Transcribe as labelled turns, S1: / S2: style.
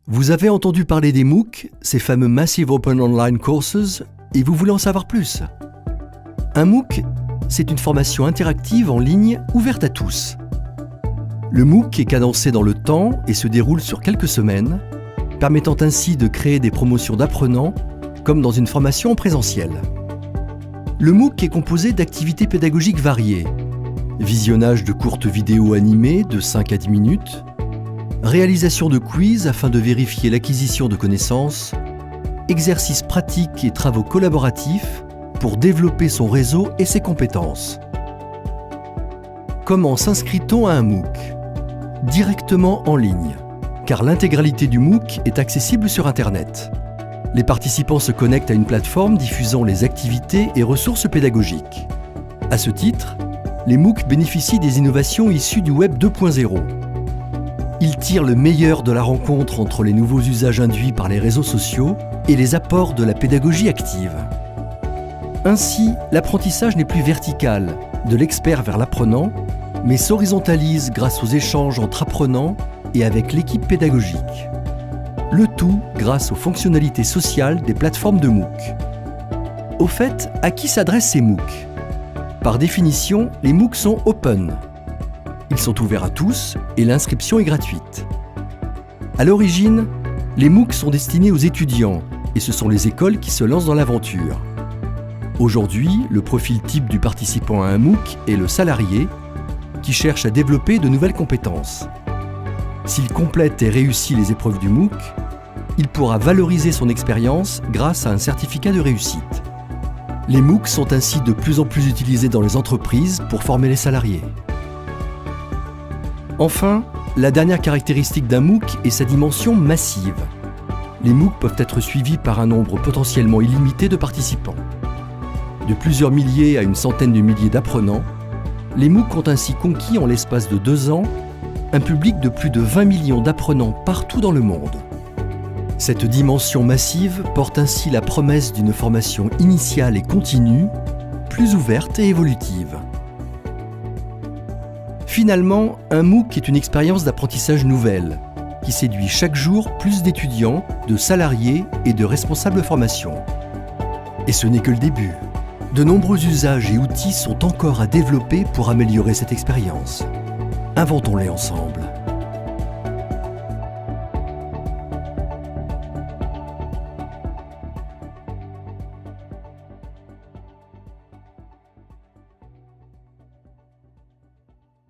S1: Vous avez entendu parler des MOOC, ces fameux Massive Open Online Courses, et vous voulez en savoir plus. Un MOOC, c'est une formation interactive en ligne ouverte à tous. Le MOOC est cadencé dans le temps et se déroule sur quelques semaines, permettant ainsi de créer des promotions d'apprenants comme dans une formation en présentiel. Le MOOC est composé d'activités pédagogiques variées. Visionnage de courtes vidéos animées de 5 à 10 minutes, réalisation de quiz afin de vérifier l'acquisition de connaissances, exercices pratiques et travaux collaboratifs pour développer son réseau et ses compétences. Comment s'inscrit-on à un MOOC ? Directement en ligne, car l'intégralité du MOOC est accessible sur Internet. Les participants se connectent à une plateforme diffusant les activités et ressources pédagogiques. À ce titre, les MOOC bénéficient des innovations issues du Web 2.0. Ils tirent le meilleur de la rencontre entre les nouveaux usages induits par les réseaux sociaux et les apports de la pédagogie active. Ainsi, l'apprentissage n'est plus vertical, de l'expert vers l'apprenant, mais s'horizontalise grâce aux échanges entre apprenants et avec l'équipe pédagogique. Le tout grâce aux fonctionnalités sociales des plateformes de MOOC. Au fait, à qui s'adressent ces MOOC ? Par définition, les MOOC sont open. Ils sont ouverts à tous et l'inscription est gratuite. À l'origine, les MOOC sont destinés aux étudiants et ce sont les écoles qui se lancent dans l'aventure. Aujourd'hui, le profil type du participant à un MOOC est le salarié qui cherche à développer de nouvelles compétences. S'il complète et réussit les épreuves du MOOC, il pourra valoriser son expérience grâce à un certificat de réussite. Les MOOC sont ainsi de plus en plus utilisés dans les entreprises pour former les salariés. Enfin, la dernière caractéristique d'un MOOC est sa dimension massive. Les MOOC peuvent être suivis par un nombre potentiellement illimité de participants. De plusieurs milliers à une centaine de milliers d'apprenants, les MOOC ont ainsi conquis en l'espace de 2 ans un public de plus de 20 millions d'apprenants partout dans le monde. Cette dimension massive porte ainsi la promesse d'une formation initiale et continue, plus ouverte et évolutive. Finalement, un MOOC est une expérience d'apprentissage nouvelle, qui séduit chaque jour plus d'étudiants, de salariés et de responsables de formation. Et ce n'est que le début. De nombreux usages et outils sont encore à développer pour améliorer cette expérience. Inventons-les ensemble.